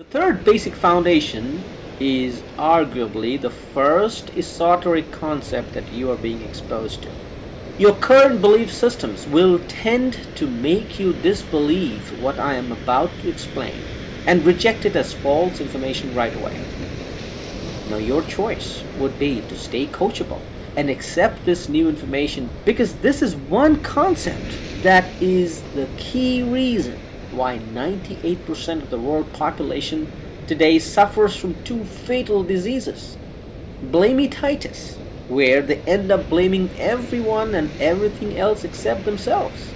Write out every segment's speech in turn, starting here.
third basic foundation is arguably the first esoteric concept that you are being exposed to. Your current belief systems will tend to make you disbelieve what I am about to explain and reject it as false information right away. Now your choice would be to stay coachable and accept this new information, because this is one concept that is the key reason why 98% of the world population today suffers from two fatal diseases. Blametitis, where they end up blaming everyone and everything else except themselves.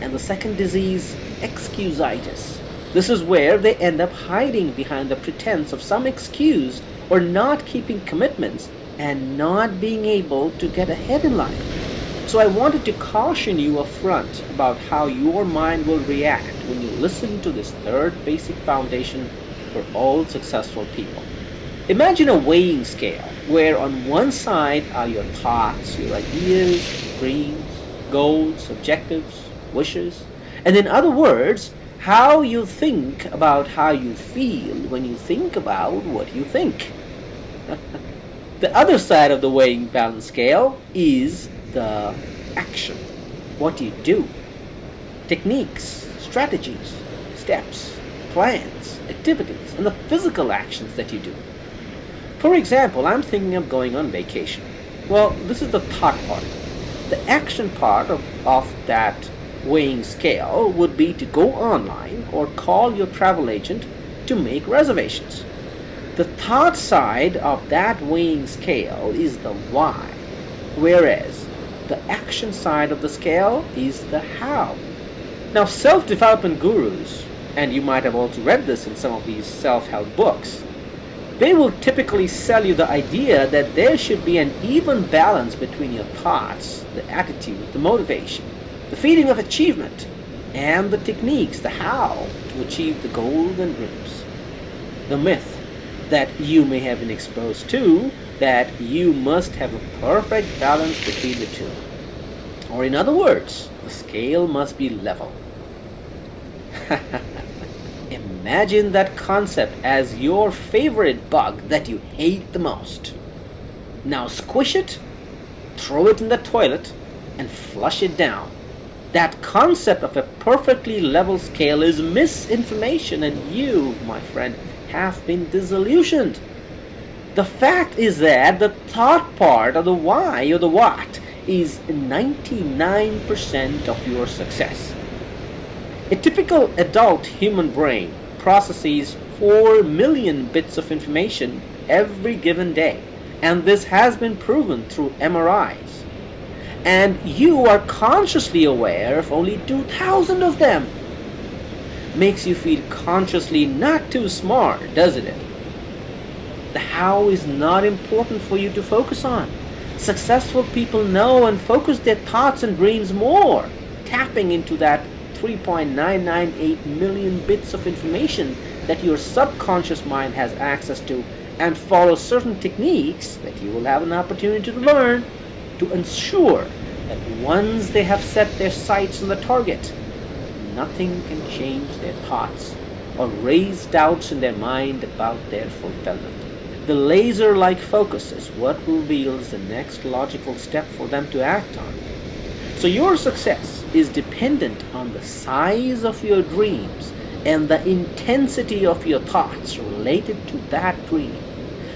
And the second disease, excusitis. This is where they end up hiding behind the pretense of some excuse or not keeping commitments and not being able to get ahead in life. So I wanted to caution you up front about how your mind will react when you listen to this third basic foundation for all successful people. Imagine a weighing scale where on one side are your thoughts, your ideas, dreams, goals, objectives, wishes, and in other words, how you think about how you feel when you think about what you think. The other side of the weighing balance scale is the action, what you do, techniques, strategies, steps, plans, activities, and the physical actions that you do. For example, I'm thinking of going on vacation. Well, this is the thought part. The action part of that weighing scale would be to go online or call your travel agent to make reservations. The thought side of that weighing scale is the why, whereas the action side of the scale is the how. Now, self-development gurus, and you might have also read this in some of these self-help books, they will typically sell you the idea that there should be an even balance between your thoughts, the attitude, the motivation, the feeling of achievement, and the techniques, the how to achieve the goals and dreams. The myth that you may have been exposed to, that you must have a perfect balance between the two. Or in other words, the scale must be level. Imagine that concept as your favorite bug that you hate the most. Now squish it, throw it in the toilet, and flush it down. That concept of a perfectly level scale is misinformation, and you, my friend, have been disillusioned. The fact is that the thought part of the why or the what is 99% of your success. A typical adult human brain processes 4 million bits of information every given day, and this has been proven through MRIs. And you are consciously aware of only 2,000 of them. Makes you feel consciously not too smart, doesn't it? The how is not important for you to focus on. Successful people know and focus their thoughts and dreams more, tapping into that 3.998 million bits of information that your subconscious mind has access to, and follow certain techniques that you will have an opportunity to learn to ensure that once they have set their sights on the target, nothing can change their thoughts or raise doubts in their mind about their fulfillment. The laser-like focus is what reveals the next logical step for them to act on. So your success is dependent on the size of your dreams and the intensity of your thoughts related to that dream.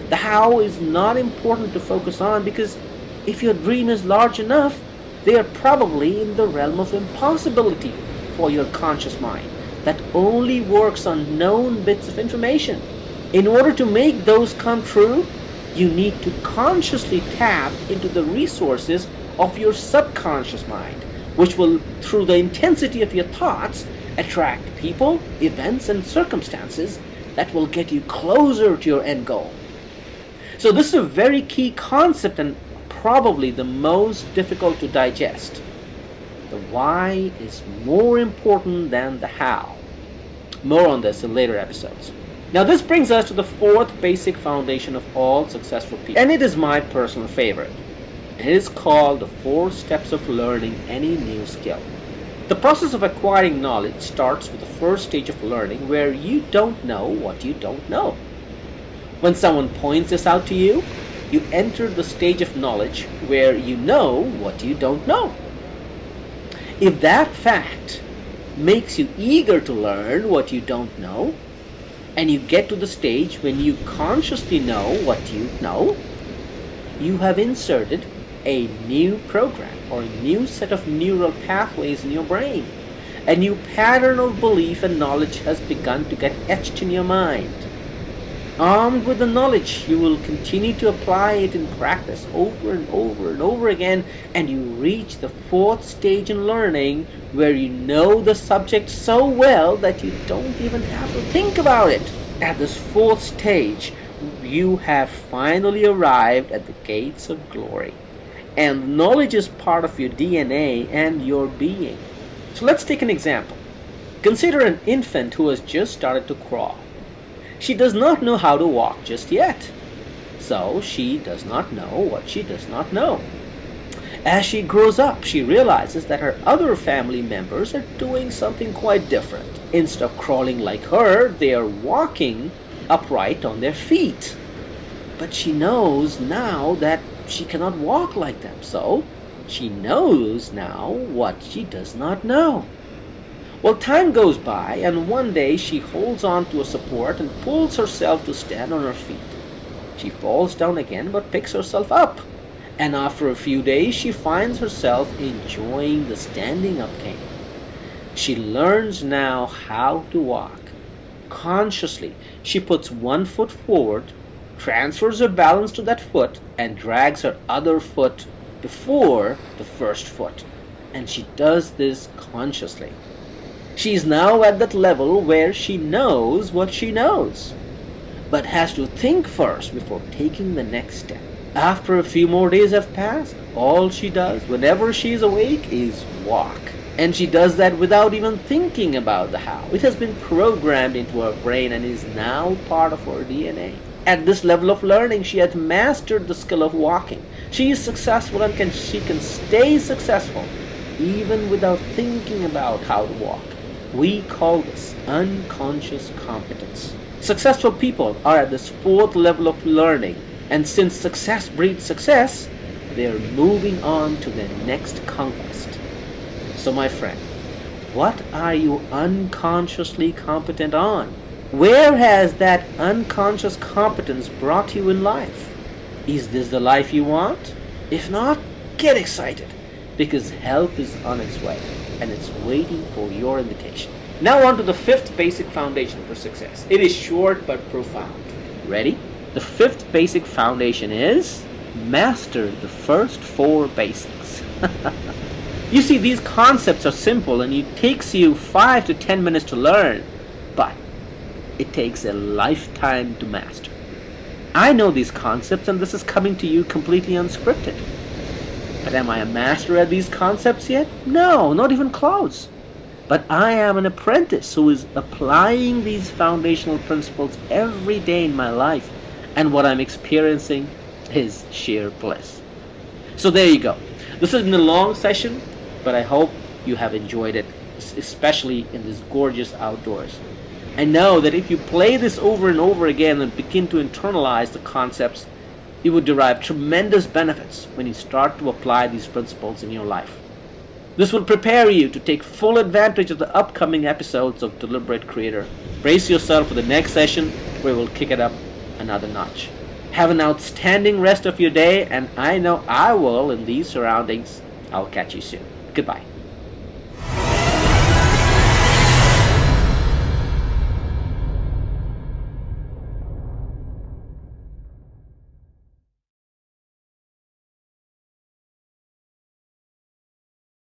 The how is not important to focus on, because if your dream is large enough, they are probably in the realm of impossibility for your conscious mind that only works on known bits of information. In order to make those come true, you need to consciously tap into the resources of your subconscious mind, which will, through the intensity of your thoughts, attract people, events, and circumstances that will get you closer to your end goal. So this is a very key concept, and probably the most difficult to digest. The why is more important than the how. More on this in later episodes. Now this brings us to the fourth basic foundation of all successful people, and it is my personal favorite. It is called the 4 steps of learning any new skill. The process of acquiring knowledge starts with the first stage of learning, where you don't know what you don't know. When someone points this out to you, you enter the stage of knowledge where you know what you don't know. If that fact makes you eager to learn what you don't know, and you get to the stage when you consciously know what you know, you have inserted a new program or a new set of neural pathways in your brain. A new pattern of belief and knowledge has begun to get etched in your mind. Armed with the knowledge, you will continue to apply it in practice over and over and over again, and you reach the fourth stage in learning, where you know the subject so well that you don't even have to think about it. At this fourth stage, you have finally arrived at the gates of glory, and knowledge is part of your DNA and your being. So let's take an example. Consider an infant who has just started to crawl. She does not know how to walk just yet, so she does not know what she does not know. As she grows up, she realizes that her other family members are doing something quite different. Instead of crawling like her, they are walking upright on their feet. But she knows now that she cannot walk like them, so she knows now what she does not know. Well, time goes by, and one day she holds on to a support and pulls herself to stand on her feet. She falls down again but picks herself up, and after a few days she finds herself enjoying the standing up game. She learns now how to walk. Consciously, she puts one foot forward, transfers her balance to that foot, and drags her other foot before the first foot. And she does this consciously. She is now at that level where she knows what she knows, but has to think first before taking the next step. After a few more days have passed, all she does whenever she is awake is walk. And she does that without even thinking about the how. It has been programmed into her brain and is now part of her DNA. At this level of learning, she has mastered the skill of walking. She is successful and she can stay successful even without thinking about how to walk. We call this unconscious competence. Successful people are at this fourth level of learning, and since success breeds success, they are moving on to their next conquest. So my friend, what are you unconsciously competent on? Where has that unconscious competence brought you in life? Is this the life you want? If not, get excited, because help is on its way, and it's waiting for your invitation. Now on to the fifth basic foundation for success. It is short but profound. Ready? The fifth basic foundation is master the first four basics. You see, these concepts are simple and it takes you 5 to 10 minutes to learn, but it takes a lifetime to master. I know these concepts and this is coming to you completely unscripted. But am I a master at these concepts yet? No, not even close. But I am an apprentice who is applying these foundational principles every day in my life, and what I'm experiencing is sheer bliss. So there you go. This has been a long session, but I hope you have enjoyed it, especially in this gorgeous outdoors. I know that if you play this over and over again and begin to internalize the concepts, you would derive tremendous benefits when you start to apply these principles in your life. This will prepare you to take full advantage of the upcoming episodes of Deliberate Creator. Brace yourself for the next session where we'll kick it up another notch. Have an outstanding rest of your day, and I know I will in these surroundings. I'll catch you soon. Goodbye.